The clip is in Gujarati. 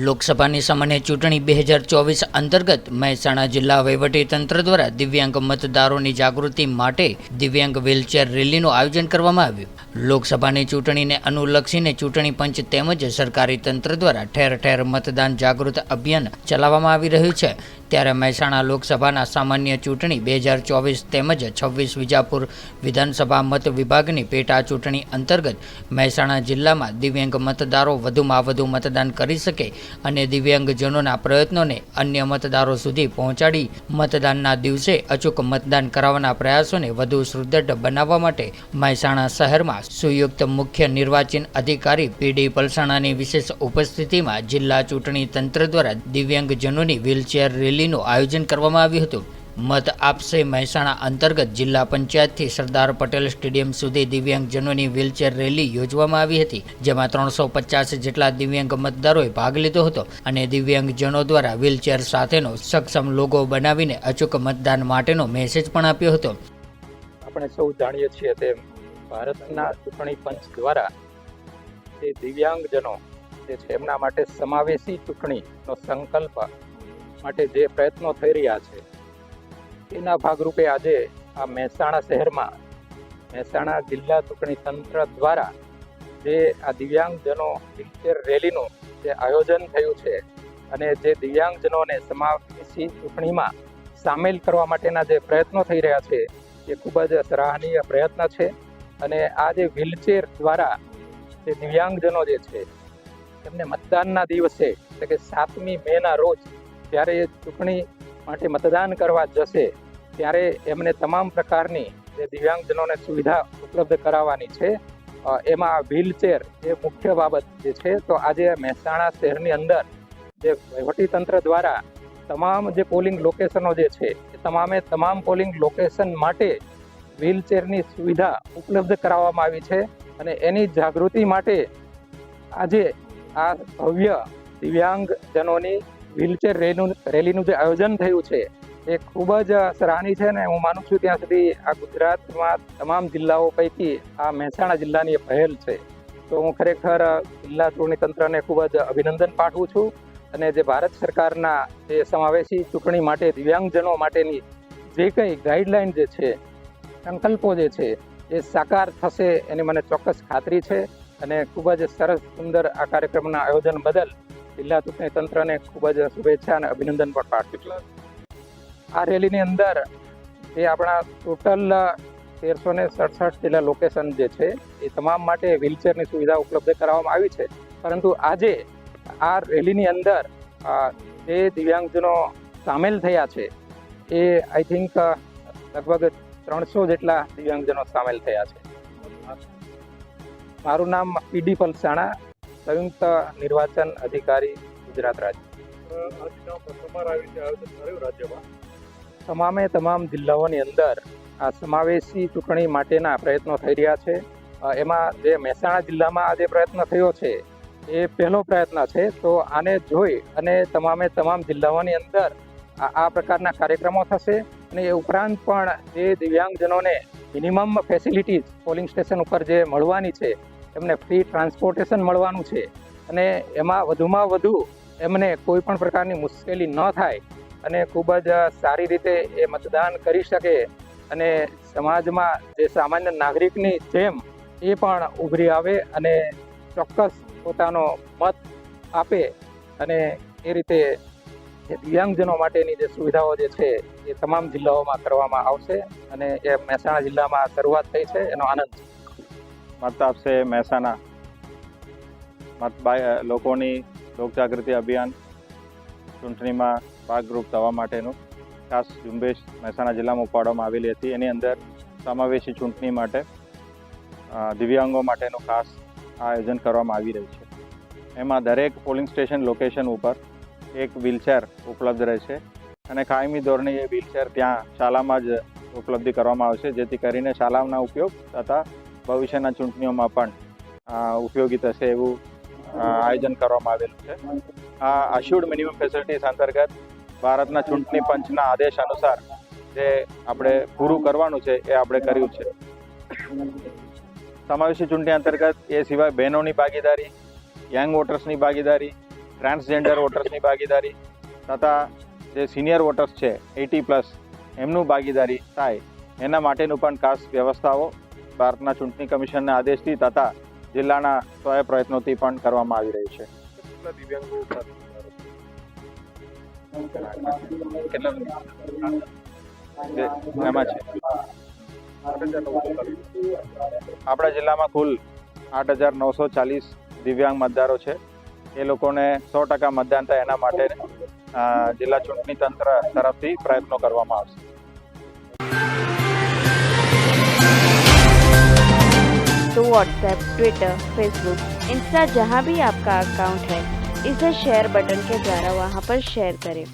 લોકસભાની સામાન્ય ચૂંટણી 2024 અંતર્ગત મહેસાણા જિલ્લા વહીવટીતંત્ર દ્વારા દિવ્યાંગ મતદારોની જાગૃતિ માટે દિવ્યાંગ વ્હીલચેર રેલીનું આયોજન કરવામાં આવ્યું. લોકસભાની ચૂંટણીને અનુલક્ષીને ચૂંટણી પંચ તેમજ સરકારી તંત્ર દ્વારા ઠેર ઠેર મતદાન જાગૃત અભિયાન ચલાવવામાં આવી રહ્યું છે. ત્યારે મહેસાણા લોકસભાના સામાન્ય ચૂંટણી 2024 તેમજ 26 વિજાપુર વિધાનસભા મત વિભાગની પેટા ચૂંટણી અંતર્ગત મહેસાણા જિલ્લામાં દિવ્યાંગ મતદારો વધુમાં વધુ મતદાન કરી શકે અને દિવ્યાંગજનોના પ્રયત્નોને અન્ય મતદારો સુધી પહોંચાડી મતદાનના દિવસે અચૂક મતદાન કરાવવાના પ્રયાસોને વધુ સુદૃઢ બનાવવા માટે મહેસાણા શહેરમાં સુયુક્ત મુખ્ય નિર્વાચન અધિકારી પીડી પલસાણાની વિશેષ ઉપસ્થિતિમાં જિલ્લા ચૂંટણી તંત્ર દ્વારા દિવ્યાંગજનોની વ્હીલચેર રેલીનું આયોજન કરવામાં આવ્યું હતું. મત આપશે મહેસાણા અંતર્ગત જિલ્લા પંચાયતથી સરદાર પટેલ સ્ટેડિયમ સુધી દિવ્યાંગજનોની વ્હીલચેર રેલી યોજવામાં આવી હતી, જેમાં 350 જેટલા દિવ્યાંગ મતદારોએ ભાગ લીધો હતો અને દિવ્યાંગજનો દ્વારા વ્હીલચેર સાથેનો સક્ષમ લોગો બનાવીને અચૂક મતદાન માટેનો મેસેજ પણ આપ્યો હતો. આપણે સૌ જાણીએ છીએ તેમ ભારતના ચૂંટણી પંચ દ્વારા જે દિવ્યાંગજનો જે છે એમના માટે સમાવેશી ચૂંટણીનો સંકલ્પ માટે જે પ્રયત્નો થઈ રહ્યા છે તેના ભાગરૂપે આજે આ મહેસાણા શહેરમાં મહેસાણા જિલ્લા ચૂંટણી તંત્ર દ્વારા જે આ દિવ્યાંગજનો વ્હીલચેર રેલીનું જે આયોજન થયું છે અને જે દિવ્યાંગજનોને સમાવેશી ચૂંટણીમાં સામેલ કરવા માટેના જે પ્રયત્નો થઈ રહ્યા છે એ ખૂબ જ સરાહનીય પ્રયત્ન છે. અને આ જે વ્હીલચેર દ્વારા જે દિવ્યાંગજનો જે છે એમને મતદાનના દિવસે એટલે કે 7મી મેના રોજ જ્યારે એ ચૂંટણી માટે મતદાન કરવા જશે ત્યારે એમને તમામ પ્રકારની જે દિવ્યાંગજનોને સુવિધા ઉપલબ્ધ કરાવવાની છે. એમાં વ્હીલચેર એ મુખ્ય બાબત જે છે. તો આજે મહેસાણા શહેરની અંદર જે વહીવટીતંત્ર દ્વારા તમામ જે પોલિંગ લોકેશનો જે છે એ તમામ પોલિંગ લોકેશન માટે વ્હીલચેરની સુવિધા ઉપલબ્ધ કરાવવામાં આવી છે. અને એની જાગૃતિ માટે આજે આ ભવ્ય દિવ્યાંગજનોની વ્હીલચેર રેલીનું જે આયોજન થયું છે એ ખૂબ જ સરાહનીય છે. અને હું માનું છું ત્યાં સુધી આ ગુજરાતમાં તમામ જિલ્લાઓ પૈકી આ મહેસાણા જિલ્લાની પહેલ છે. તો હું ખરેખર જિલ્લા ચૂંટણી તંત્રને ખૂબ જ અભિનંદન પાઠવું છું. અને જે ભારત સરકારના જે સમાવેશી ચૂંટણી માટે દિવ્યાંગજનો માટેની જે કંઈ ગાઈડલાઈન જે છે, સંકલ્પો જે છે એ સાકાર થશે એની મને ચોક્કસ ખાતરી છે. અને ખૂબ જ સરસ સુંદર આ કાર્યક્રમના આયોજન બદલ જિલ્લા ચૂંટણી તંત્રને ખૂબ જ શુભેચ્છા અને અભિનંદન પણ પાઠવું છું. આ રેલીની અંદર જે આપણા ટોટલ 1367 જેટલા લોકેશન જે છે એ તમામ માટે વ્હીલચેરની સુવિધા ઉપલબ્ધ કરાવવામાં આવી છે. પરંતુ આજે આ રેલીની અંદર જે દિવ્યાંગજનો સામેલ થયા છે એ આઈ થિંક લગભગ 300 જેટલા દિવ્યાંગજનો સામેલ થયા છે. મારું નામ પીડી પલસાણા, સંયુક્ત નિર્વાચન અધિકારી, ગુજરાત રાજ્ય. તમામ જિલ્લાઓની અંદર આ સમાવેશી ચૂંટણી માટેના પ્રયત્નો થઈ રહ્યા છે. એમાં જે મહેસાણા જિલ્લામાં આ જે પ્રયત્ન થયો છે એ પહેલો પ્રયત્ન છે. તો આને જોઈ અને તમામ જિલ્લાઓની અંદર આ પ્રકારના કાર્યક્રમો થશે. અને એ ઉપરાંત પણ જે દિવ્યાંગજનોને મિનિમમ ફેસિલિટીઝ પોલિંગ સ્ટેશન ઉપર જે મળવાની છે એમને ફ્રી ટ્રાન્સપોર્ટેશન મળવાનું છે. અને એમાં વધુમાં વધુ એમને કોઈ પણ પ્રકારની મુશ્કેલી ન થાય અને ખૂબ જ સારી રીતે એ મતદાન કરી શકે અને સમાજમાં જે સામાન્ય નાગરિકની જેમ એ પણ ઉભરી આવે અને ચોક્કસ પોતાનો મત આપે. અને એ રીતે દિવ્યાંગજનો માટેની જે સુવિધાઓ જે છે એ તમામ જિલ્લાઓમાં કરવામાં આવશે. અને એ મહેસાણા જિલ્લામાં શરૂઆત થઈ છે, એનો આનંદ છે. મત આપશે મહેસાણા લોકોની લોકજાગૃતિ અભિયાન ચૂંટણીમાં ભાગરૂપ થવા માટેનું ખાસ ઝુંબેશ મહેસાણા જિલ્લામાં ઉપાડવામાં આવેલી હતી. એની અંદર સમાવેશી ચૂંટણી માટે દિવ્યાંગો માટેનું ખાસ આયોજન કરવામાં આવી રહ્યું છે. એમાં દરેક પોલિંગ સ્ટેશન લોકેશન ઉપર એક વ્હીલચેર ઉપલબ્ધ રહેશે અને કાયમી ધોરણે એ વ્હીલચેર ત્યાં શાળામાં જ ઉપલબ્ધ કરવામાં આવશે, જેથી કરીને શાળાના ઉપયોગ તથા ભવિષ્યના ચૂંટણીઓમાં પણ ઉપયોગી થશે એવું આયોજન કરવામાં આવેલું છે. આ અશ્યોર્ડ મિનિમમ ફેસિલિટીઝ અંતર્ગત ભારતના ચૂંટણી પંચના આદેશ અનુસાર જે આપણે પૂરું કરવાનું છે એ આપણે કર્યું છે. સમાવેશી ચૂંટણી અંતર્ગત એ સિવાય બહેનોની ભાગીદારી, યંગ વોટર્સની ભાગીદારી, ટ્રાન્સજેન્ડર વોટર્સની ભાગીદારી તથા જે સિનિયર વોટર્સ છે 80+ એમનું ભાગીદારી થાય એના માટેનું પણ ખાસ વ્યવસ્થાઓ ભારતના ચૂંટણી કમિશનના આદેશથી તથા જિલ્લાના સ્વયં પ્રયત્નોથી પણ કરવામાં આવી રહી છે. એમાં છે આપણા જિલ્લામાં કુલ 8,940 દિવ્યાંગ મતદારો છે. એ લોકોને 100% મતદાન થાય એના માટે જિલ્લા ચૂંટણી તંત્ર તરફથી પ્રયત્નો કરવામાં આવશે. तो व्हाट्सएप, ट्विटर, फेसबुक, इंस्टा जहाँ भी आपका अकाउंट है इसे शेयर बटन के द्वारा वहाँ पर शेयर करें.